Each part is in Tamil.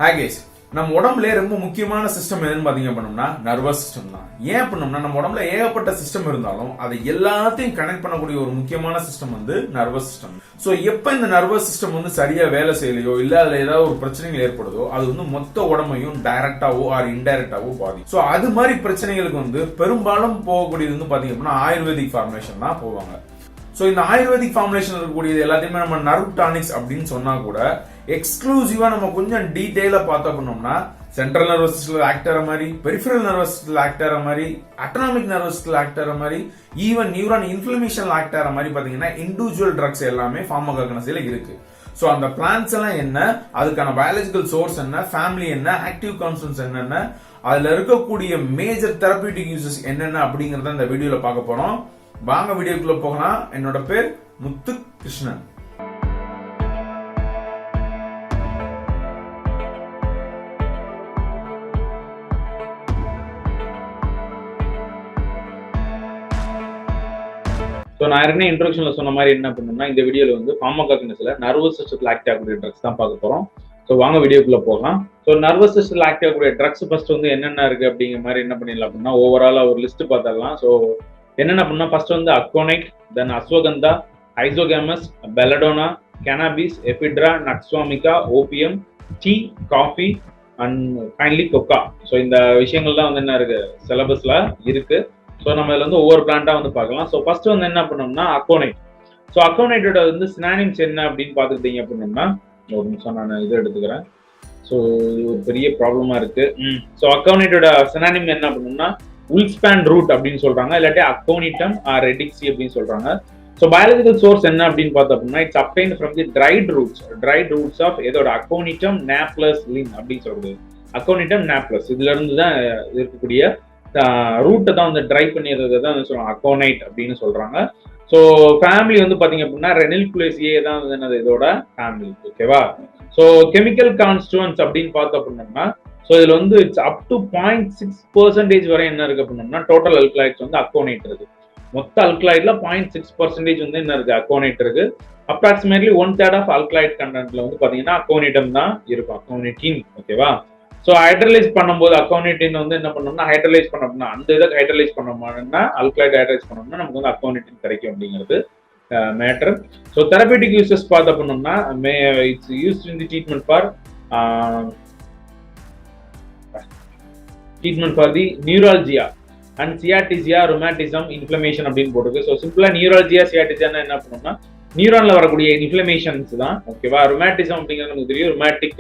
Hi guys, நம்ம உடம்புல ரொம்ப முக்கியமான சிஸ்டம் எதுன்னு பாத்தீங்க அப்படின்னா நர்வஸ் சிஸ்டம் தான். ஏன் அப்படின்னா நம்ம உடம்புல ஏகப்பட்ட சிஸ்டம் இருந்தாலும் அதை எல்லாத்தையும் கனெக்ட் பண்ணக்கூடிய ஒரு முக்கியமான சிஸ்டம் வந்து நர்வஸ் சிஸ்டம். சோ எப்ப இந்த நர்வஸ் சிஸ்டம் வந்து சரியா வேலை செய்யலையோ இல்ல அதுல ஏதாவது ஒரு பிரச்சனைகள் ஏற்படுதோ அது வந்து மொத்த உடம்பையும் டைரக்டாவோ ஆர் இன்டைரக்டாவோ பாதிக்கும். சோ அது மாதிரி பிரச்சனைகளுக்கு வந்து பெரும்பாலும் போகக்கூடியது வந்து பாத்தீங்க அப்படின்னா ஆயுர்வேதிக் ஃபார்முலேஷன் தான் போவாங்க. சோ இந்த ஆயுர்வேதிக் ஃபார்முலேஷன் இருக்கக்கூடியது எல்லாத்தையுமே நம்ம நர்வ் டானிக்ஸ் அப்படின்னு சொன்னா கூட எக்ஸ்க்ளூசிவா நம்ம கொஞ்சம் டீடைலா பார்த்தோம் அப்படின்னா சென்ட்ரல் நர்வஸ் சிஸ்டம்ல ஆக்ட் ஆகிற மாதிரி, பெரிஃபரல் நர்வஸ் சிஸ்டம்ல ஆக்ட் ஆகிற மாதிரி, அட்டானமிக் நர்வஸ் சிஸ்டம்ல ஆக்ட் ஆகிற மாதிரி, ஈவன் நியூரான் இன்ஃப்ளமேஷன்ல ஆக்ட் ஆகிற மாதிரி பாத்தீங்கன்னா இண்டிவிஜுவல் ட்ரக்ஸ் எல்லாமே ஃபார்மகாக்னசில இருக்கு. சோ அந்த பிளான்ஸ் எல்லாம் என்ன, அதுக்கான பயாலஜிக்கல் சோர்ஸ் என்ன, ஃபேமிலி என்ன, ஆக்டிவ் கான்ஸ்டன்ஸ் என்னென்ன, அதுல இருக்கக்கூடிய மேஜர் தெரபியூட்டிக் யூசஸ் என்னென்ன அப்படிங்கறத இந்த வீடியோல பார்க்க போறோம். வாங்க வீடியோக்குள்ள போகலாம். என்னோட பேர் முத்து கிருஷ்ணன். நான் ஏற்கனவே இன்ட்ரோடக்ஷன்ல சொன்ன மாதிரி என்ன பண்ணணும்னா இந்த வீடியோல வந்து ஃபார்மகாக்னசில நர்வஸ் சிஸ்டத்துல ஆக்ட் ஆகக்கூடிய ட்ரக்ஸ் தான் பார்க்க போறோம். ஸோ வாங்க வீடியோக்குள்ள போகலாம். ஸோ நர்வஸ் சிஸ்டத்தில் ஆக்ட் ஆகக்கூடிய ட்ரக்ஸ் ஃபர்ஸ்ட் வந்து என்னென்ன இருக்கு அப்படிங்கிற மாதிரி என்ன பண்ணிடலாம் அப்படின்னா ஓவராலா ஒரு லிஸ்ட் பார்த்துடலாம். ஸோ என்னென்ன அப்படின்னா ஃபர்ஸ்ட் வந்து aconite, then ashwagandha, hyoscyamus, belladonna, cannabis, ephedra, nux vomica, opium, tea, coffee and finally coca. So இந்த விஷயங்கள் தான் வந்து என்ன இருக்கு சிலபஸ்ல இருக்கு. ஸோ நம்ம இதுல வந்து ஒவ்வொரு பிளான்ட்டா வந்து பார்க்கலாம். ஸோ ஃபர்ஸ்ட் வந்து என்ன பண்ணோம்னா அக்கோனைட். ஸோ அக்கோனைட்டோட வந்து சினானிம்ஸ் என்ன அப்படின்னு பார்த்துக்கிட்டீங்க அப்படின்னா ஒரு நிமிஷம் நான் இது எடுத்துக்கிறேன். ஸோ இது ஒரு பெரிய ப்ராப்ளமா இருக்கு. ஸோ அக்கோனைட்டோட சினானிம் என்ன பண்ணணும்னா உல்ஸ்பேன் ரூட் அப்படின்னு சொல்றாங்க, இல்லாட்டி அக்கோனிட்டம் ஆர் ரெடிக்ஸி அப்படின்னு சொல்றாங்க. ஸோ பயாலஜிக்கல் சோர்ஸ் என்ன அப்படின்னு பார்த்தோம் அப்படின்னா it's obtained from the dried roots of இதோட அக்கோனிட்டம் நாப்ளஸ் லின் அப்படின்னு சொல்றது. அக்கோனிட்டம் நாப்ளஸ் இதுல இருந்து தான் இருக்கக்கூடிய ரூட்டை தான் வந்து ட்ரை பண்ணிடுறது தான் சொல்லுவாங்க அக்கோனைட் அப்படின்னு சொல்றாங்க. ஸோ ஃபேமிலி வந்து பாத்தீங்க அப்படின்னா ரெனில்குலேசியே தான் வந்து என்னது இதோட ஃபேமிலி. ஓகேவா? ஸோ கெமிக்கல் கான்ஸ்டுவன்ஸ் அப்படின்னு பார்த்தோம் அப்படின்னா ஸோ இதுல வந்து இட்ஸ் அப் டு 0.6% வரை என்ன இருக்கு அப்படின்னா டோட்டல் அல்கலாய்ட்ஸ் வந்து அக்கோனைட் இருக்கு. மொத்த அல்கலாய்ட்ல 0.6% வந்து என்ன இருக்கு அக்கோனைட் இருக்கு. அப்ராக்சிமேட்லி 1/3 ஆஃப் அல்கலாய்ட் கண்டென்ட்ல வந்து பாத்தீங்கன்னா அக்கோனிட்டம் தான் இருக்கும், அக்கோனிட்டின். ஓகேவா? ஸோ ஹைட்ரலைஸ் பண்ணும்போது அக்கோனிட்டின் வந்து என்ன பண்ணோம்னா ஹைட்ரலைஸ் பண்ணோம்னா அந்த இதை ஹைட்ரலைஸ் பண்ணோம்னா அல்கலைட் ஹைட்ரலைஸ் பண்ணோம்னா நமக்கு வந்து அக்கோனிட்டின் கிடைக்கும் அப்படிங்கிறது மேட்டர். ஸோ தெரபியூட்டிக் யூசஸ் பார்த்து பண்ணோம்னா it's used in the treatment for the neuralgia and sciatica, rheumatism, inflammation அப்படின்னு போட்டுருக்கு. ஸோ சிம்பிளா நியூராலஜியா சியாட்டிசியான்னு என்ன பண்ணோம்னா நியூரான்ல வரக்கூடிய இன்ஃப்ளமேஷன்ஸ் தான். ஓகேவா? ரொமாட்டிசம் அப்படிங்கிறது நமக்கு தெரியும், ரொமாட்டிக்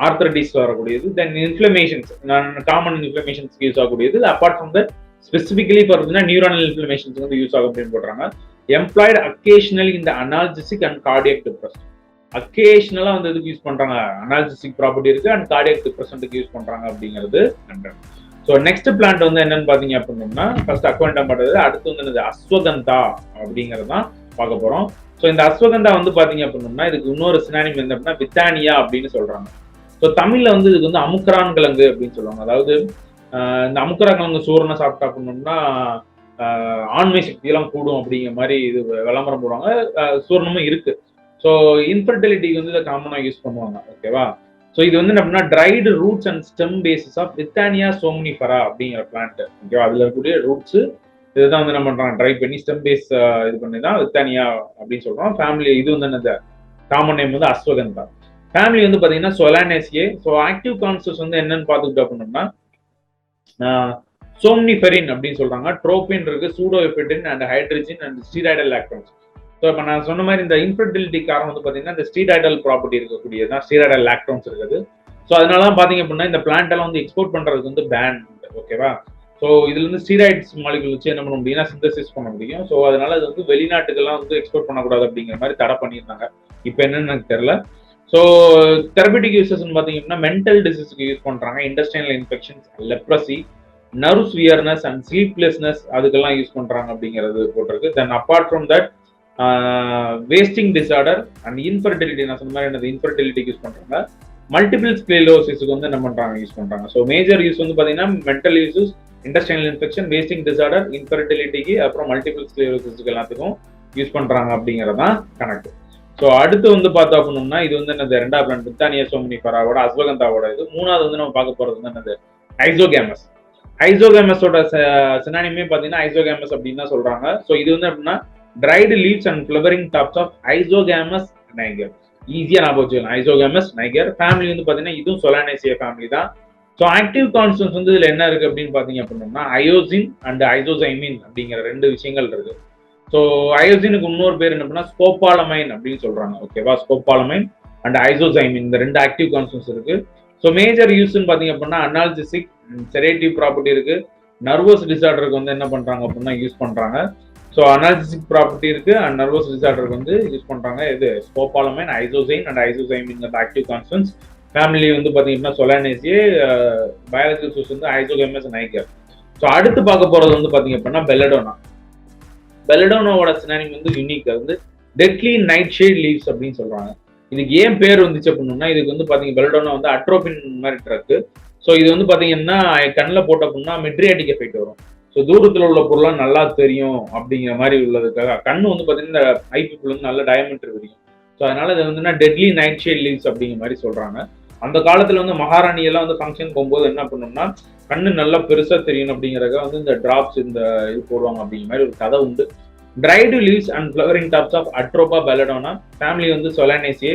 ஆர்த்ரைட்டிஸ் வரக்கூடியது. தென் இன்ஃப்ளமேஷன்ஸ் காமன் இன்ஃப்ளமேஷன்ஸ்க்கு யூஸ் ஆகக்கூடியது. அப்பார்ட் ஃப்ரம் தட் ஸ்பெசிபிகலி பார்த்தீங்கன்னா நியூரானல் இன்ஃப்ளமேஷன்ஸ் வந்து யூஸ் ஆகும் அப்படின்னு போடுறாங்க. எம்ப்ளாய்டு அக்கேஷனலி இந்த அனால்ஜெசிக் அண்ட் கார்டியக் டிப்ரெஷன். அக்கேஷனலா வந்து இதுக்கு யூஸ் பண்றாங்க, அனால்ஜெசிக் ப்ராப்பர்ட்டி இருக்கு அண்ட் கார்டியக் டிப்ரெஷனுக்கு யூஸ் பண்றாங்க அப்படிங்கிறது. ஸோ நெக்ஸ்ட் பிளான்ட் வந்து என்னன்னு பாத்தீங்க அப்படின்னா ஃபர்ஸ்ட் அக்வெண்டம் பண்றது, அடுத்து வந்து என்னது அஸ்வகந்தா அப்படிங்கிறது தான் பார்க்க போறோம். ஸோ இந்த அஸ்வகந்தா வந்து பாத்தீங்க அப்படின்னா இதுக்கு இன்னொரு சினானிம் என்ன அப்படின்னா வித்தானியா அப்படின்னு சொல்றாங்க. ஸோ தமிழ்ல வந்து இதுக்கு வந்து அமுக்கரான் கிழங்கு அப்படின்னு சொல்லுவாங்க. அதாவது இந்த அமுக்கரான் கிழங்கு சூரணை சாப்பிட்டா அப்படின்னோம்னா ஆண்மை சக்தி எல்லாம் கூடும் அப்படிங்கிற மாதிரி இது விளம்பரம் போடுவாங்க. சூரணமும் இருக்கு. ஸோ இன்ஃபர்டிலிட்டிக்கு வந்து இதை காமனா யூஸ் பண்ணுவாங்க. ஓகேவா? ஸோ இது வந்து என்ன அப்படின்னா dried roots and stem bases of Withania somnifera அப்படிங்கிற பிளான்ட். ஓகேவா? அதுல இருக்கக்கூடிய ரூட்ஸ் இதுதான் வந்து என்ன பண்றாங்க ட்ரை பண்ணி ஸ்டெம் பேஸ் இது பண்ணி தான் வித்தானியா அப்படின்னு சொல்றோம். ஃபேமிலி இது வந்து என்னது காமன் நேம் வந்து அஸ்வகந்தா. ஃபேமிலி வந்து பாத்தீங்கன்னா சொலானேசியே. ஸோ ஆக்டிவ் கான்ஸ்டன்ஸ் வந்து என்னன்னு பாத்துக்கிட்டோம் அப்படின்னா சோம்னிஃபெரின் அப்படின்னு சொல்றாங்க, ட்ரோபின் இருக்கு, pseudoephedrine and hydrogen and steroidal lactones. So இப்போ நான் சொன்ன மாதிரி இந்த இன்ஃபர்டிலிட்டி காரணம் வந்து பாத்தீங்கன்னா இந்த ஸ்டீராய்டல் ப்ராப்பர்ட்டி இருக்கக்கூடியதான் ஸ்டீராய்டல் லாக்டோன்ஸ் இருக்குது. ஸோ அதனால தான் பாத்தீங்க அப்படின்னா இந்த பிளான்ட் எல்லாம் வந்து எக்ஸ்போர்ட் பண்றதுக்கு வந்து பேன். ஓகேவா? ஸோ இதுல இருந்து ஸ்டீராய்ட்ஸ் மாலிகுல் வச்சு என்ன பண்ண முடியும்னா சிந்தசிஸ் பண்ண முடியும். ஸோ அதனால அது வந்து வெளிநாட்டுக்கெல்லாம் வந்து எக்ஸ்போர்ட் பண்ணக்கூடாது அப்படிங்கிற மாதிரி தடை பண்ணியிருந்தாங்க. இப்போ என்னன்னு எனக்கு தெரியல. ஸோ தெரபியூட்டிக் யூசஸ் பாத்தீங்கன்னா மென்டல் டிசீஸ்க்கு யூஸ் பண்றாங்க, intestinal infections, leprosy, nerves weariness and sleeplessness அதுக்கெல்லாம் யூஸ் பண்றாங்க அப்படிங்கிறது போட்டிருக்கு. Then apart from that wasting disorder and infertility, நான் சொன்ன மாதிரி என்னது இன்ஃபர்டிலிட்டிக்கு யூஸ் பண்றாங்க. மல்டிபிள் ஸ்க்ளெரோசிஸ்க்கு வந்து என்ன பண்றாங்க யூஸ் பண்றாங்க. ஸோ மேஜர் யூஸ் வந்து பாத்தீங்கன்னா mental uses, intestinal infection, wasting disorder, இன்ஃபர்டிலிட்டிக்கு, அப்புறம் மல்டிபிள் ஸ்க்ளெரோசிஸ்க்கு எல்லாத்துக்கும் யூஸ் பண்றாங்க அப்படிங்கறதான் கணக்கு. ஸோ அடுத்து வந்து பார்த்தோம் அப்படின்னா இது வந்து என்னது ரெண்டாவது பிளான்ட் பிரித்தானியா சோம்னிஃபெராவோட அஸ்வகந்தாவோட இது. மூணாவது வந்து நம்ம பார்க்க போறது வந்து என்னது ஐசோகேமஸ். ஐசோகேமஸோட சினானிமே பார்த்தீங்கன்னா ஐசோகேமஸ் அப்படின்னு தான் சொல்றாங்க. ஸோ இது வந்து அப்படின்னா dried leaves and flowering tops of Isogamous niger. ஈஸியா ஞாபகம் வச்சுக்கலாம். ஐசோகேமஸ் நைகர் ஃபேமிலி வந்து பாத்தீங்கன்னா இதுவும் சொலானேசியா ஃபேமிலி தான். ஸோ ஆக்டிவ் கான்ஸ்டன்ஸ் வந்து இதுல என்ன இருக்கு அப்படின்னு பாத்தீங்க அப்படின்னா அயோசின் அண்ட் ஐசோசைமின் அப்படிங்கிற ரெண்டு விஷயங்கள் இருக்கு. ஸோ அயோசினுக்கு இன்னொரு பேர் என்ன பண்ணா ஸ்கோபாலமைன் அப்படின்னு சொல்றாங்க. ஓகேவா, ஸ்கோபாலமைன் அண்ட் ஐசோசைமின் இந்த ரெண்டு ஆக்டிவ் கான்ஸ்டன்ஸ் இருக்கு. ஸோ மேஜர் யூஸ்ன்னு பாத்தீங்க அப்படின்னா அனால்ஜெசிக், செடேட்டிவ் ப்ராப்பர்ட்டி இருக்கு. நர்வஸ் டிசார்டருக்கு வந்து என்ன பண்றாங்க அப்படின்னா யூஸ் பண்றாங்க. ஸோ அனால்ஜெசிக் ப்ராப்பர்ட்டி இருக்கு அண்ட் நர்வஸ் டிசார்டருக்கு வந்து யூஸ் பண்றாங்க. இது ஸ்கோபாலமைன், ஐசோசைன் அண்ட் ஐசோசைமின் ஆக்டிவ் கான்ஸ்டன்ஸ். ஃபேமிலி வந்து பாத்தீங்கன்னா சொலானேசியே, பயாலஜிக்கல் சோர்ஸ் வந்து ஐசோகேமஸ் நைகர். ஸோ அடுத்து பார்க்க போறது வந்து பாத்தீங்க அப்படின்னா பெல்லடோனா. பெல்லடோனாவோட சினானிம் வந்து யூனிக். அது வந்து டெட்லி நைட் ஷேட் லீவ்ஸ் அப்படின்னு சொல்றாங்க. இதுக்கு ஏன் பேர் வந்துச்சு அப்படின்னா இதுக்கு வந்து பாத்தீங்க பெல்லடோனா வந்து அட்ரோபின் மாதிரி ட்ரக்கு. ஸோ இது வந்து பாத்தீங்கன்னா கண்ணில் போட்ட அப்படின்னா மெட்ரியாட்டிக் எஃபெக்ட் வரும். ஸோ தூரத்தில் உள்ள பொருளாக நல்லா தெரியும் அப்படிங்கிற மாதிரி உள்ளதுக்காக கண்ணு வந்து பார்த்தீங்கன்னா இந்த ஐ பீப்புள் வந்து நல்ல டயமீட்டர் விரியும். ஸோ அதனால இது வந்து டெட்லி நைட் ஷேட் லீவ்ஸ் அப்படிங்கிற மாதிரி சொல்றாங்க. அந்த காலத்துல வந்து மகாராணி எல்லாம் வந்து ஃபங்க்ஷன் போகும்போது என்ன பண்ணணும்னா கண்ணு நல்லா பெருசா தெரியும் அப்படிங்கிறதுக்காக வந்து இந்த டிராப்ஸ் இந்த இது போடுவாங்க அப்படிங்கிற மாதிரி ஒரு கதை உண்டு. dried leaves and flowering tops of Atropa belladonna family வந்து சொலானேசியே.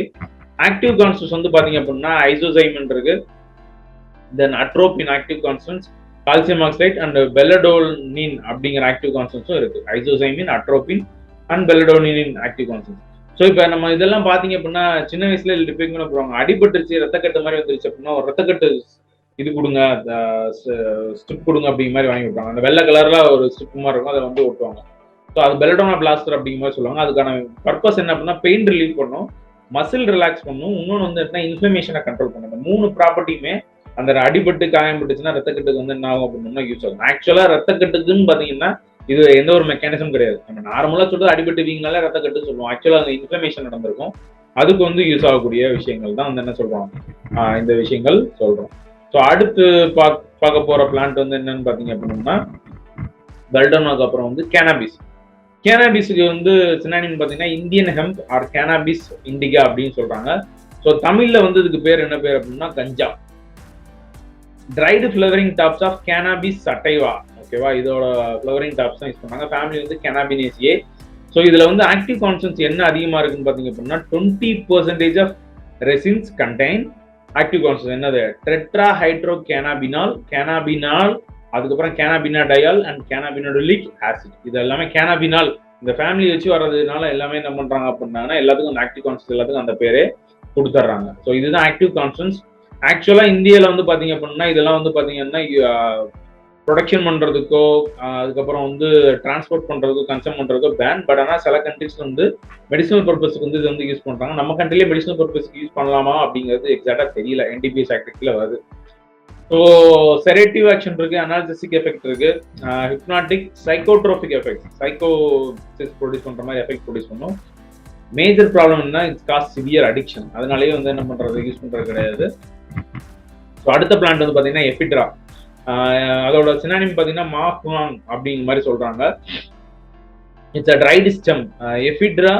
ஆக்டிவ் கான்ஸ்டன்ஸ் வந்து பாத்தீங்க அப்படின்னா ஐசோசைமின் இருக்கு, then atropine active constituents, calcium oxide and belladonnine அப்படிங்கிற ஆக்டிவ் கான்ஸ்டன்ஸும் இருக்கு. Hyoscyamine, atropine and belladonnine active constituents. So இப்போ நம்ம இதெல்லாம் பாத்தீங்க அப்படின்னா சின்ன வயசுல டிபெண்ட் பண்ண போறாங்க. அடிபட்டுருச்சு, ரத்தக்கட்டு மாதிரி வந்துருச்சு அப்படின்னா ஒரு ரத்தக்கட்டு இது கொடுங்க, ஸ்ட்ரிப் கொடுங்க அப்படிங்கிற மாதிரி வாங்கி விட்டாங்க. அந்த வெள்ளை கலர்ல ஒரு ஸ்ட்ரிப் மாதிரி இருக்கும், அதை வந்து ஒட்டுவாங்க. ஸோ அது பெல்லடோனா பிளாஸ்டர் அப்படிங்கிற மாதிரி சொல்லுவாங்க. அதுக்கான பர்பஸ் என்ன அப்படின்னா பெயின் ரிலீவ் பண்ணும், மசில் ரிலாக்ஸ் பண்ணும், இன்னொன்று வந்து என்ன இன்ஃப்ளமேஷனை கண்ட்ரோல் பண்ணும். இந்த மூணு ப்ராப்பர்ட்டியுமே அந்த அடிபட்டு காயம்பட்டுச்சுன்னா ரத்தக்கட்டுக்கு வந்து என்ன ஆகும் அப்படின்னா யூஸ் ஆகும். ஆக்சுவலா ரத்தக்கட்டுக்குன்னு பாத்தீங்கன்னா இது எந்த ஒரு மெக்கானிசம் கிடையாது. நம்ம நார்மலா சொல்றது அடிபட்டு வீங்கினாலே ரத்தக்கட்டு சொல்லுவோம். ஆக்சுவலா அந்த இன்ஃப்ளமேஷன் நடந்திருக்கும், அதுக்கு வந்து யூஸ் ஆகக்கூடிய விஷயங்கள் தான் வந்து என்ன சொல்றோம், இந்த விஷயங்கள் சொல்றோம். ஸோ அடுத்து பார்க்க போற பிளான்ட் வந்து என்னன்னு பாத்தீங்க அப்படின்னா பெல்லடோனாக்கு அப்புறம் வந்து கேனாபிஸ். கேனாபிஸுக்கு வந்து சினானிம் பாத்தீங்கன்னா இந்தியன் ஹெம்ப் ஆர் கேனாபிஸ் இண்டிகா அப்படின்னு சொல்றாங்க. ஸோ தமிழ்ல வந்து இதுக்கு பேர் என்ன பேர் அப்படின்னா கஞ்சா. dried flowering tops of cannabis sativa. ஓகேவா, இதோட ஃப்ளவரிங் டாப்ஸ் தான் யூஸ் பண்ணாங்க. ஃபேமிலி வந்து கேனாபினேசியே. ஸோ இதுல வந்து ஆக்டிவ் கான்ஸ்டன்ஸ் என்ன அதிகமா இருக்குன்னு பாத்தீங்க அப்படின்னா 20% of resins contain. Active constants என்னது டெட்ரா ஹைட்ரோ கேனாபினால், கேனாபினால், அதுக்கப்புறம் கேனாபினாடையால் அண்ட் கேனாபினோலிக் ஆசிட். இது எல்லாமே கேனாபினால் இந்த ஃபேமிலி வச்சு வர்றதுனால எல்லாமே என்ன பண்றாங்க அப்படின்னா எல்லாத்துக்கும் அந்த ஆக்டிவ் கான்ஸ்டன்ஸ் எல்லாத்துக்கும் அந்த பேரே கொடுத்துட்றாங்க. ஸோ இதுதான் ஆக்டிவ் கான்ஸ்டன்ஸ். ஆக்சுவலா இந்தியாவில் வந்து பாத்தீங்க அப்படின்னா இதெல்லாம் வந்து பாத்தீங்கன்னா ப்ரொடக்ஷன் பண்றதுக்கோ அதுக்கப்புறம் வந்து டிரான்ஸ்போர்ட் பண்றதுக்கோ கன்சம் பண்றதுக்கோ பேன். பட் ஆனால் சில கண்ட்ரிஸ்ல வந்து மெடிசனல் பர்பஸ்க்கு வந்து இது வந்து யூஸ் பண்றாங்க. நம்ம கண்ட்ரிலேயே மெடிசனல் பர்பஸ்க்கு யூஸ் பண்ணலாமா அப்படிங்கிறது எக்ஸாக்டா தெரியல. NDPS ஆக்டிவ்ல வருது. ஸோ செரேட்டிவ் ஆக்ஷன் இருக்கு, அனால்ஜெசிக் எஃபெக்ட் இருக்கு, ஹிப்னாட்டிக், சைக்கோட்ரோபிக் எஃபெக்ட், சைக்கோசிஸ் ப்ரொடியூஸ் பண்ற மாதிரி எஃபெக்ட் ப்ரொடியூஸ் பண்ணும். மேஜர் ப்ராப்ளம் என்ன, இட்ஸ் காஸ் சிவியர் அடிக்ஷன். அதனாலேயே வந்து என்ன பண்றது யூஸ் பண்றது கிடையாது. ஸோ அடுத்த பிளான்ட் வந்து பாத்தீங்கன்னா எஃபிட்ரா. அதோட சினானிம் பாத்தீங்கன்னா மாஃப்லாங் அப்படிங்கிற மாதிரி சொல்றாங்க. It's a dried stem. Ephedra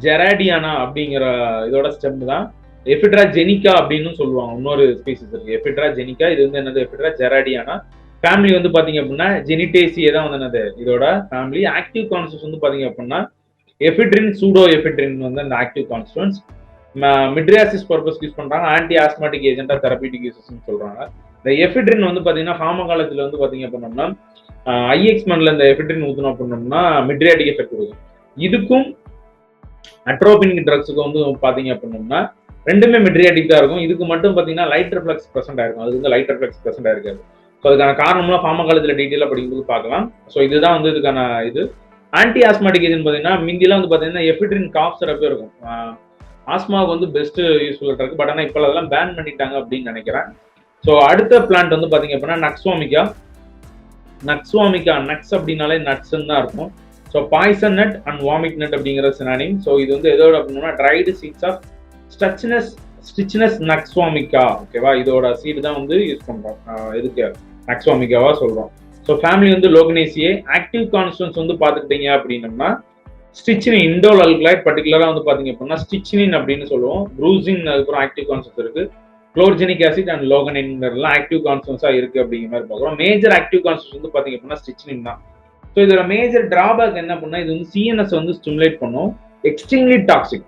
gerardiana அப்படிங்கிற இதோட ஸ்டெம் தான். எஃபிட்ரா ஜெனிகா அப்படின்னு சொல்லுவாங்க, இன்னொரு ஸ்பீசிஸ் இருக்கு எஃபிட்ரா ஜெனிகா. இது வந்து என்னது எஃபிட்ரா ஜெராடியானா. ஃபேமிலி வந்து பாத்தீங்க அப்படின்னா ஜெனிடேசியே தான் வந்து என்னது இதோட ஃபேமிலி. ஆக்டிவ் கான்ஸ்டன்ஸ் வந்து பாத்தீங்க அப்படின்னா எஃபிட்ரின், சூடோ எஃபிட்ரின் வந்து அந்த ஆக்டிவ் கான்ஸ்டன்ஸ். மிட்ரியாசிஸ் பர்பஸ் யூஸ் பண்றாங்க, ஆன்டி ஆஸ்மாட்டிக் ஏஜென்டா தெரபியூட்டிக் யூசஸ் சொல்றாங்க. இந்த எஃபிட்ரின் வந்து பாத்தீங்கன்னா ஃபார்மகாலஜில வந்து பாத்தீங்க அப்படின்னா ஐஎக்ஸ்மென்ல இந்த எஃபிட்ரின் ஊத்தணும் அப்படின்னோம்னா மிட்ரியாட்டிக் எஃபெக்ட் கொடுக்கும். இதுக்கும் அட்ரோபின் ட்ரக்ஸுக்கும் வந்து பாத்தீங்க அப்படின்னோம்னா ரெண்டுமே மிட்ரியாட்டிக் தான் இருக்கும். இதுக்கு மட்டும் பாத்தீங்கன்னா லைட் ரிஃப்ளெக்ஸ் பிரசன்ட் ஆயிருக்கும், அது வந்து லைட் ரிஃப்ளெக்ஸ் பிரசன்ட் ஆயிருக்காது. ஸோ அதுக்கான காரணம்லாம் ஃபார்மகாலஜில டீட்டெயிலாக படிக்கும்போது பார்க்கலாம். ஸோ இதுதான் வந்து இதுக்கான இது. ஆன்டி ஆஸ்மாட்டிக் ஏஜென்ட் பாத்தீங்கன்னா மிந்திலாம் வந்து பாத்தீங்கன்னா எஃபிட்ரின் காஃப் சிரப்பே இருக்கும். ஆஸ்மாவுக்கு வந்து பெஸ்ட் யூஸ்ஃபுல்லாக இருக்கு. பட் ஆனால் இப்போ அதெல்லாம் பேன் பண்ணிட்டாங்க அப்படின்னு நினைக்கிறேன். ஸோ அடுத்த பிளான்ட் வந்து பாத்தீங்க அப்படின்னா நக்ஸ்வாமிகா. நக்ஸ் அப்படின்னாலே நட்ஸ்ன்னு தான் இருக்கும். So poison nut and vomit nut அப்படிங்கிற சினானிம். ஸோ இது வந்து எதோட அப்படின்னா dried seeds of strychnos nux vomica. ஓகேவா, இதோட சீடு தான் வந்து யூஸ் பண்றோம். எதுக்கு நக்ஸ்வாமிகாவா சொல்றோம். ஸோ ஃபேமிலி வந்து லோகனேசியே. ஆக்டிவ் கான்ஸ்டன்ஸ் வந்து பாத்துக்கிட்டீங்க அப்படின்னம்னா ஸ்டிச்சினின் இண்டோல் அல்கலைட், பர்டிகுலரா வந்து பாத்தீங்க அப்படின்னா ஸ்டிச்சினின் அப்படின்னு சொல்லுவோம். ப்ரூசின் அதுக்கப்புறம் ஆக்டிவ் கான்செப்ட் இருக்கு. குளோர்ஜெனிக் ஆசிட் அண்ட் லோகனின் ஆக்டிவ் கான்செப்ட்ஸா இருக்கு அப்படிங்கிற மாதிரி பார்க்குறோம். மேஜர் ஆக்டிவ் கான்செப்ட் வந்து பாத்தீங்க அப்படின்னா ஸ்டிச்சினின் தான். ஸோ இதோட மேஜர் டிராபேக் என்ன பண்ணா, இது வந்து சிஎன்எஸ் வந்து ஸ்டிமுலேட் பண்ணும். Extremely toxic.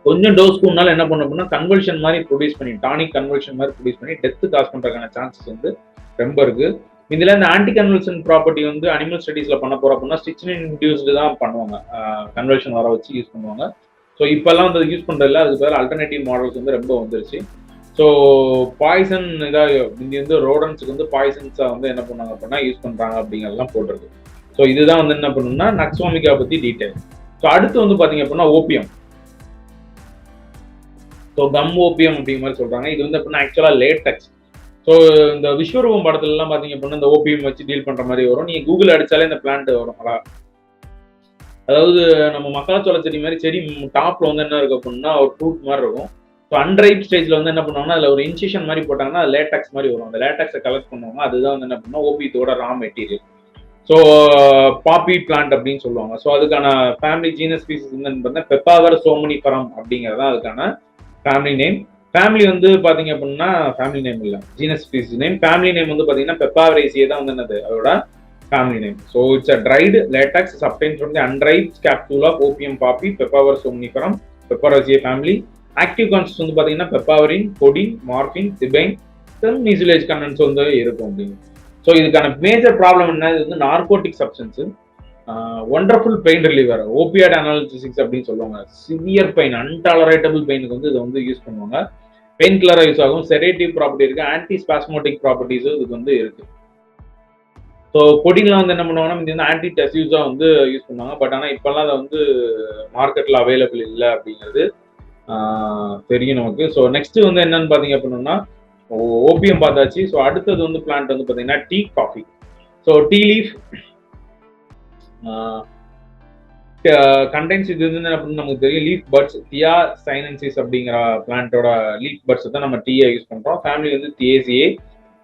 கொஞ்சம் டோஸ் கூடனால என்ன பண்ணும் அப்படின்னா கன்வல்ஷன் மாதிரி ப்ரொடியூஸ் பண்ணி, டானிக் கன்வல்ஷன் மாதிரி ப்ரொடியூஸ் பண்ணி டெத்து காஸ் பண்றதுக்கான சான்சஸ் வந்து ரொம்ப இருக்கு. இதுல இந்த ஆன்டி கன்வல்ஷன் ப்ராப்பர்ட்டி வந்து அனிமல் ஸ்டடீஸ்ல பண்ண போறோம் அப்படின்னா ஸ்டிச்சினின் இன்டியூஸ்டு தான் பண்ணுவாங்க, கன்வல்ஷன் வர வச்சு யூஸ் பண்ணுவாங்க. ஸோ இப்பெல்லாம் வந்து யூஸ் பண்றதுல அதுக்கு பேர் அல்டர்னேட்டிவ் மாடல்ஸ் வந்து ரொம்ப வந்துருச்சு. ஸோ பாய்சன் இதாக இங்கே வந்து ரோடன்ஸுக்கு வந்து பாய்சன்ஸா வந்து என்ன பண்ணாங்க அப்படின்னா யூஸ் பண்றாங்க அப்படிங்கிறதெல்லாம் போட்டிருக்கு. ஸோ இதுதான் வந்து என்ன பண்ணணும்னா நக்ஸோமிகா பத்தி டீடைல். ஸோ அடுத்து வந்து பாத்தீங்க அப்படின்னா ஓபியம். ஸோ கம் ஓபியம் அப்படிங்கிற மாதிரி சொல்றாங்க. இது வந்து அப்படின்னா ஆக்சுவலா லேட்டெக்ஸ். ஸோ இந்த விஸ்வரூபம் படத்துல எல்லாம் பாத்தீங்க அப்படின்னா இந்த ஓபியம் வச்சு டீல் பண்ற மாதிரி வரும். நீங்க கூகுள் அடிச்சாலே இந்த பிளான்ட் வரும். அதாவது நம்ம மக்காச்சோள செடி மாதிரி செடி டாப்ல வந்து என்ன இருக்கு அப்படின்னா ஒரு ஃப்ரூட் மாதிரி இருக்கும். ஸோ அன்ரைப் ஸ்டேஜ்ல வந்து என்ன பண்ணுவாங்கன்னா அதுல ஒரு இன்சிஷன் மாதிரி போட்டாங்கன்னா அது லேட்டெக்ஸ் மாதிரி வரும். அந்த லேட்டெக்ஸை கலெக்ட் பண்ணுவாங்க. அதுதான் வந்து என்ன பண்ணா ஓபியத்தோட ரா மெட்டீரியல். ஸோ பாப்பி பிளான்ட் அப்படின்னு சொல்லுவாங்க. ஸோ அதுக்கான ஃபேமிலி ஜீனஸ் ஸ்பீசிஸ் வந்து பெப்பாவர் சோமனிஃபரம் அப்படிங்கிறது தான் அதுக்கான ஃபேமிலி நேம். ஃபேமிலி வந்து பாத்தீங்க அப்படின்னா ஃபேமிலி நேம் இல்ல, genus species name. Family name வந்து பாத்தீங்கன்னா பெப்பாவரேசியே தான் வந்து என்னது அதோட family name. So it's a dried latex obtained from the unripe capsule of opium poppy, Papaver somniferum, Pepperaceae family. Active concepts வந்து பாத்தீங்கன்னா பெப்பாவரின், கொடின், மார்பின், திபைன், மியூசிலேஜ் கண்டென்ட்ஸ் வந்து இருக்கும் அப்படின்னு. ஸோ இதுக்கான மேஜர் ப்ராப்ளம் என்ன, இது வந்து narcotic substance, wonderful pain reliever, opioid analgesics அப்படின்னு சொல்லுவாங்க. சிவியர் பெயின், அன்டாலரேட்டபிள் பெயினுக்கு வந்து இதை வந்து யூஸ் பண்ணுவாங்க. பெயின் கில்லரா யூஸ் ஆகும். செடேட்டிவ் ப்ராப்பர்ட்டி இருக்கு, ஆன்டி ஸ்பாஸ்மோட்டிக் ப்ராப்பர்ட்டிஸும் இதுக்கு வந்து இருக்கு. ஸோ கொடின்லாம் வந்து என்ன பண்ணுவாங்கன்னா இது வந்து ஆன்டி டெஸ்யூஸா வந்து யூஸ் பண்ணுவாங்க. பட் ஆனால் இப்பெல்லாம் அதை வந்து மார்க்கெட்ல அவைலபிள் இல்லை அப்படிங்கிறது தெரியும் நமக்கு. ஸோ நெக்ஸ்ட் வந்து என்னன்னு பாத்தீங்க அப்படின்னா ஓபியம் பார்த்தாச்சு. ஸோ அடுத்தது வந்து பிளான்ட் வந்து பாத்தீங்கன்னா tea coffee. So tea leaf condense இது வந்து அப்படின்னு நமக்கு தெரியும். லீஃப் பர்ட்ஸ், தியா சைனன்சிஸ் அப்படிங்கிற பிளான்ட்டோட லீஃப் பர்ட்ஸ் தான் நம்ம டீயை யூஸ் பண்றோம். ஃபேமிலி வந்து தியேசியே.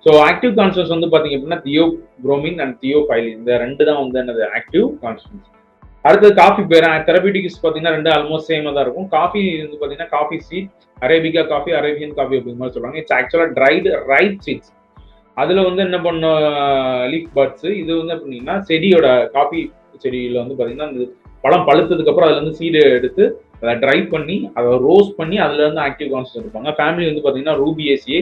ஸோ ஆக்டிவ் கான்ஸ்டன்ஸ் வந்து பாத்தீங்க அப்படின்னா தியோப்ரோமின் அண்ட் தியோஃபைலின், இந்த ரெண்டு தான் வந்து என்னது ஆக்டிவ் கான்ஸ்டன்ஸ். அடுத்தது காஃபி பேர் தெரபியூட்டிக்ஸ் பாத்தீங்கன்னா ரெண்டு ஆல்மோஸ்ட் சேமா தான் இருக்கும். காஃபி வந்து பாத்தீங்கன்னா coffee seed, arabica coffee, Arabian coffee அப்படிங்கிற மாதிரி சொல்றாங்க. இட்ஸ் ஆக்சுவலா ட்ரைடு ரைப் சீட்ஸ். அதுல வந்து என்ன பண்ண லீஃப் பர்ட்ஸ், இது வந்து அப்படின்னா செடியோட காஃபி செடியில வந்து பாத்தீங்கன்னா அந்த பழம் பழுத்ததுக்கு அப்புறம் அதுல இருந்து சீடு எடுத்து அதை ட்ரை பண்ணி அதை ரோஸ்ட் பண்ணி அதுல இருந்து ஆக்டிவ் கான்ஸ்டன்ஸ் எடுப்பாங்க. ஃபேமிலி வந்து பாத்தீங்கன்னா ரூபியேசியே.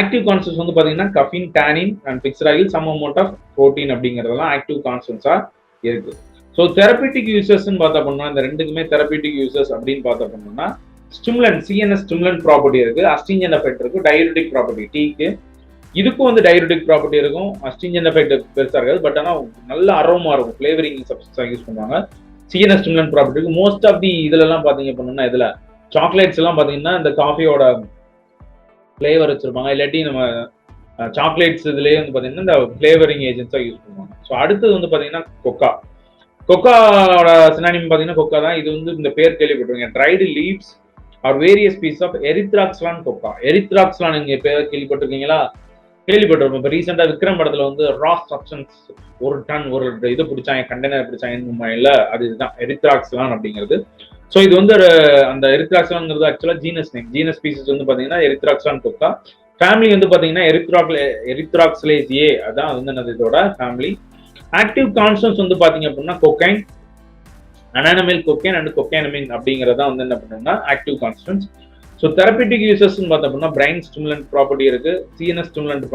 ஆக்டிவ் கான்ஸ்டன்ஸ் வந்து பாத்தீங்கன்னா caffeine, tannin and fixed oil, some amount of protein அப்படிங்கிறதெல்லாம் ஆக்டிவ் கான்ஸ்டன்ஸா இருக்கு. ஸோ தெரபியூட்டிக் யூசர்ஸ்ன்னு பார்த்தா பண்ணோம்னா இந்த ரெண்டுக்குமே தெரபியூட்டிக் யூசர்ஸ் அப்படின்னு பார்த்தா பண்ணோம்னா ஸ்டிமுலன்ட், சிஎன்எஸ் ஸ்டிமுலன்ட் ப்ராப்பர்ட்டி இருக்கு, அஸ்டிஞ்சன்ட் எஃபெக்ட் இருக்கு, டயயூரிட்டிக் ப்ராப்பர்ட்டி. டீக்கு இதுக்கும் வந்து டயயூரிட்டிக் ப்ராப்பர்ட்டி இருக்கும், அஸ்டிஞ்சன்ட் எஃபெக்ட் பெருசா இருக்காது. பட் ஆனால் நல்ல அரோமா இருக்கும், ஃபிளேவரிங் சப்ஸ்டன்ஸா யூஸ் பண்ணுவாங்க. சிஎன்எஸ் ஸ்டிமுலன்ட் ப்ராப்பர்ட்டி இருக்கு. மோஸ்ட் ஆஃப் தி இதுல எல்லாம் பாத்தீங்க பண்ணோம்னா இதுல சாக்லேட்ஸ் எல்லாம் பாத்தீங்கன்னா இந்த காஃபியோட ஃபிளேவர் வச்சிருப்பாங்க. இல்லாட்டி நம்ம சாக்லேட்ஸ் இதுலயே வந்து பாத்தீங்கன்னா இந்த ஃபிளேவரிங் ஏஜென்ட்ஸா யூஸ் பண்ணுவாங்க. ஸோ அடுத்தது வந்து பாத்தீங்கன்னா கொக்கா. கொக்காவோட சினானிம் பாத்தீங்கன்னா கொக்கா தான். இது வந்து இந்த பேர் கேள்விப்பட்டிருக்கீங்க, dried leaves are various species of Erythroxylon coca. Erythroxylon நீங்க பேர் கேள்விப்பட்டிருக்கீங்களா? கேள்விப்பட்டிருப்போம். இப்போ ரீசெண்டா விக்ரம் படத்துல வந்து ரா சப்ஸ்டன்ஸ் ஒரு டன் ஒரு இது பிடிச்சாங்க, கண்டெய்னர் பிடிச்சாங்க இல்ல, அது இதுதான் எரித்ராக்ஸ்லான் அப்படிங்கிறது. ஸோ இது வந்து அந்த எரித்ராக்ஸ்லான்ங்கிறது ஆக்சுவலா ஜீனஸ் நேம். ஜீனஸ் ஸ்பீசிஸ் வந்து பாத்தீங்கன்னா எரித்ராக்ஸ்லான் கொக்கா. ஃபேமிலி வந்து பாத்தீங்கன்னா எரித்ராக்ஸ்லேசியே, அதான் வந்து என்னது இதோட ஃபேமிலி. ஆக்டிவ் கான்ஸ்டன்ஸ் வந்து பாத்தீங்க அப்படின்னா கொக்கைன், அனானமைல் கொக்கைன் அண்ட் கொக்கைனமின் அப்படிங்கறத வந்து என்ன பண்ணணும்னா ஆக்டிவ் கான்ஸ்டன்ஸ். ஸோ தெரபியூட்டிக் யூசர்ஸ்ன்னு பார்த்தோம்னா பிரைன் ஸ்டிமுலன்ட் ப்ராப்பர்ட்டி இருக்கு, சிஎன்எஸ் ஸ்டிமுலன்ட்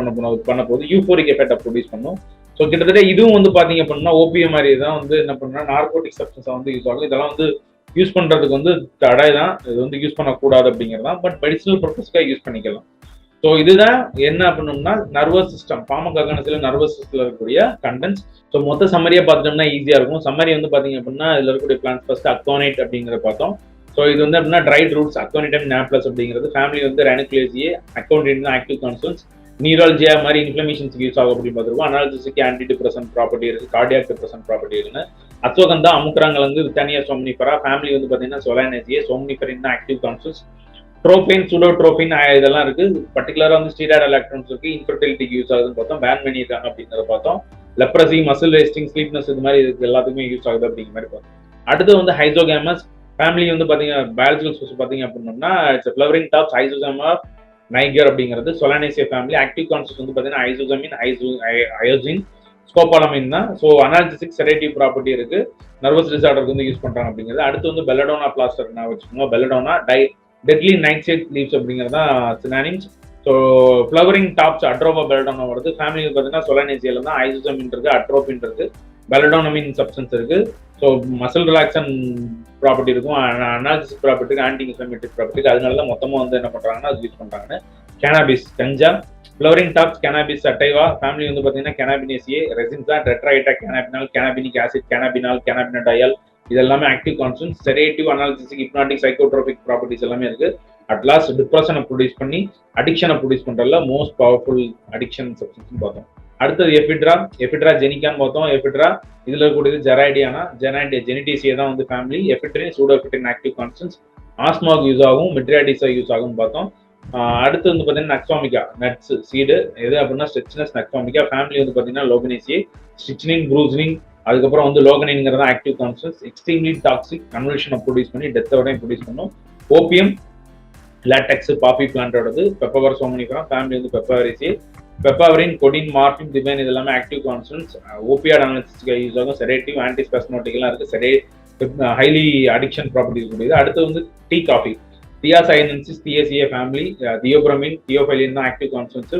பண்ண போது யூஃபோரிக் எஃபெக்ட் ப்ரொடியூஸ் பண்ணும். ஸோ கிட்டத்தட்ட இதுவும் வந்து பாத்தீங்க அப்படின்னா ஓபிஎம் மாதிரி தான் வந்து என்ன பண்ணா நார்கோட்டிக் சப்ஸ்டன்ஸா வந்து யூஸ் ஆகும். இதெல்லாம் வந்து யூஸ் பண்றதுக்கு வந்து தடை தான், இது வந்து யூஸ் பண்ணக்கூடாது அப்படிங்கிறது தான். பட் மெடிசனல் பர்பஸ்க்காக யூஸ் பண்ணிக்கலாம். ஸோ இதுதான் என்ன பண்ணணும்னா நர்வஸ் சிஸ்டம், ஃபார்மகாகனசில நர்வஸ் சிஸ்டம்ல இருக்கக்கூடிய கண்டென்ட்ஸ். ஸோ மொத்த சம்மரியா பார்த்துட்டோம்னா ஈஸியா இருக்கும். சம்மரி வந்து பாத்தீங்க அப்படின்னா இதுல இருக்கக்கூடிய பிளான்ஸ் ஃபர்ஸ்ட் அக்டோனைட் அப்படிங்கிறத பார்த்தோம். ஸோ இது வந்து அப்படின்னா ட்ரைட் ரூட்ஸ், அக்டோனிட்டம் நாப்ளஸ் அப்படிங்கிறது. ஃபேமிலி வந்து ரெனிகுலேசியே, அக்டோனிட்டம் ஆக்டிவ் கான்ஸ்டன்ஸ், நியூராலஜியா மாதிரி இன்ஃப்ளமேஷன்ஸ்க்கு யூஸ் ஆகும் அப்படின்னு பார்த்துருக்கோம். அனால்ஜிசிக்கு ஆன்டி டிப்ரெசன்ட் ப்ராப்பர்ட்டி இருக்கு, கார்டியாக் டிப்ரெசன்ட் ப்ராப்பர்ட்டி இருக்குன்னு. அஸ்வகந்தா, அமுக்குறாங்கல் வந்து தனியா சோம்னிஃபரா. ஃபேமிலி வந்து பாத்தீங்கன்னா சொலானேசியே, சோம்னிஃபரின் ஆக்டிவ் கான்ஸ்டன்ஸ். ட்ரோபின், சூடோட்ரோபின் இதெல்லாம் இருக்கு. பர்டிகுலரா வந்து ஸ்டீராய்டு எலக்ட்ரான்ஸ் இருக்கு, இன்ஃபர்டிலிட்டிக்கு யூஸ் ஆகுதுன்னு பார்த்தோம், பேன் பண்ணியிருக்காங்க அப்படிங்கிறத பார்த்தோம். லெப்ரசி, மசில் வேஸ்டிங், ஸ்லீப்னஸ் இது மாதிரி இதுக்கு எல்லாத்துக்குமே யூஸ் ஆகுது அப்படிங்கிற மாதிரி பார்த்தோம். அடுத்து வந்து ஹைசோகேமஸ் ஃபேமிலி வந்து பார்த்தீங்க பயாலஜிக்கல் சோர்ஸ் பார்த்தீங்க அப்படின்னா இட்ஸ் ஃப்ளவரிங் டாப்ஸ் ஹைசோசம் ஆஃப் நைகர் அப்படிங்கிறது சொலானேசியா ஃபேமிலி. ஆக்டிவ் கான்செப்ட் வந்து பார்த்தீங்கன்னா ஐசோசமின் அயோசின் ஸ்கோபாலமின் தான். ஸோ அனால்ஜெசிக் செடேட்டிவ் ப்ராப்பர்ட்டி இருக்கு, நர்வஸ் டிசார்டருக்கு வந்து யூஸ் பண்றாங்க அப்படிங்கிறது. அடுத்து வந்து பெல்லடோனா பிளாஸ்டர் நான் வச்சுக்கோங்க. Belladonna deadly night shade leaves அப்படிங்கிறது தான் synonyms. So flowering tops Atropa belladonna வருது. ஃபேமிலி பார்த்தீங்கன்னா சொலானேசியால தான் ஐசோசமின் இருக்கு, அட்ரோபின் இருக்கு, பெல்லடோனமின் சப்ஸ்டன்ஸ் இருக்கு. ஸோ மசில் ரிலாக்ஸன் ப்ராப்பர்ட்டி இருக்கும், analgesic property, anti inflammatory property. அதனால தான் மொத்தமாக வந்து என்ன பண்றாங்கன்னா அது யூஸ் பண்றாங்கன்னு. கேனாபிஸ் கஞ்சா ஃப்ளவரிங் டாப்ஸ் கேனாபிஸ் அட்டைவா ஃபேமிலி வந்து பார்த்தீங்கன்னா கேனாபினேசியே, ரெசின்ஸா, டெட்ராய்டா, கேனாபினால், கேனாபினிக் ஆசிட், கேனாபினால், கேனாபினடையால் இது எல்லாமே active constant. Sedative, analgesic, hypnotic, psychotropic properties எல்லாமே இருக்கு. அட்லாஸ்ட் டிப்ரெஷனை ப்ரொடியூஸ் பண்ணி அடிக்ஷனை ப்ரொடியூஸ் பண்றதுல மோஸ்ட் பவர்ஃபுல் அடிக்ஷன் சப்ஸ்டன்ஸ் பார்த்தோம். அடுத்தது எஃபிட்ரா ஜெனிகான்னு பார்த்தோம். எஃபிட்ரா இதுல இருக்கக்கூடியது ஜெரைடியானா, ஜெனிடிசியா தான் வந்து family. Ephedrine, pseudoephedrine active constituents. ஆஸ்மாவுக்கு யூஸ் ஆகும், மெட்ரியாடிஸா யூஸ் ஆகும் பார்த்தோம். அடுத்து வந்து பார்த்தீங்கன்னா நக்ஸாமிகா நட்ஸ் சீடு எது அப்படின்னா ஸ்ட்ரிச்னஸ் நக்ஸாமிகா ஃபேமிலி வந்து பார்த்தீங்கன்னா லோகனேசியே, ஸ்ட்ரிச்னிங், ப்ரூஸ்னிங், அதுக்கப்புறம் வந்து லோகனின்ங்கிறத ஆக்டிவ் கான்ஸ்டன்ஸ். எக்ஸ்ட்ரீம்லி டாக்ஸிக், கன்வல்ஷனை ப்ரொடியூஸ் பண்ணி டெத்தை வரையும் ப்ரொடியூஸ் பண்ணும். ஓபியம் லாட்டெக்ஸ் பாப்பி பிளான்டோடது. பெப்பவர் சோமனிஃபரா ஃபேமிலி வந்து papaveraceae. Papaverine, codeine, morphine, thebaine இது எல்லாமே ஆக்டிவ் கான்ஸ்டன்ட்ஸ். ஓபியாட் அனாலிசிஸ்க்கு யூஸ் ஆகும். செடேட்டிவ், ஆன்டிஸ்பாஸ்மோட்டிக்லாம் இருக்கு. ஹைலி அடிக்ஷன் ப்ராப்பர்ட்டிஸ் கூடியது. அடுத்து வந்து tea coffee thea sinensis, theaceae family. Theobromine, theophylline தான் active constituents.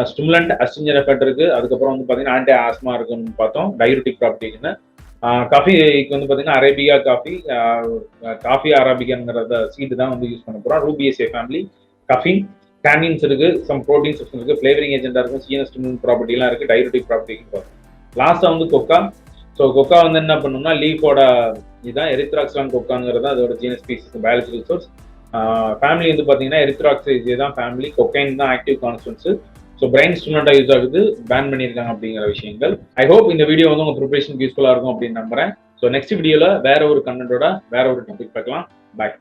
Stimulant, astringent effect இருக்கு. அதுக்கப்புறம் வந்து பார்த்தீங்கன்னா ஆன்டி ஆஸ்மா இருக்குன்னு பார்த்தோம். டையூரிட்டிக் ப்ராப்பர்ட்டின்னு. காஃபிக்கு வந்து பார்த்தீங்கன்னா அரேபியா காஃபி அரபிகாங்கிறத சீடு தான் வந்து யூஸ் பண்ண போகிறோம். ரூபியசிஏ ஃபேமிலி. கஃபின், டேனின்ஸ் இருக்கு, சம் ப்ரோட்டீன் சப்ஸ்டன்ஸ் இருக்கு, ஃபிளேவரிங் ஏஜென்டா இருக்கும், சிஎன்எஸ் ஸ்டிமுலன்ட் ப்ராப்பர்ட்டிலாம் இருக்கு, டையூரிட்டிக் ப்ராப்பர்ட்டின்னு பார்த்தோம். லாஸ்ட்டாக வந்து கொக்கா. ஸோ கொக்கா வந்து என்ன பண்ணணும்னா லீஃபோட இதுதான் எரித்ராக்ஸ்லான் கொக்காங்கிறது அதோட genus species biological source. Family வந்து பார்த்தீங்கன்னா எரித்ராக்சைஸ் தான் ஃபேமிலி. கொக்கைன் தான் ஆக்டிவ் கான்ஸ்டன்ட்ஸ். ஸோ பிரைன் ஸ்டிமுலண்டா யூஸ் ஆகுது, பேன் பண்ணியிருக்காங்க அப்படிங்கிற விஷயங்கள். ஐ ஹோப் இந்த வீடியோ வந்து உங்க ப்ரிப்பரேஷனுக்கு யூஸ்ஃபுல்லா இருக்கும் அப்படின்னு நம்புறேன். ஸோ நெக்ஸ்ட் வீடியோல வேற ஒரு கண்டென்ட்டோட வேற ஒரு டாபிக் பார்க்கலாம். பாய்.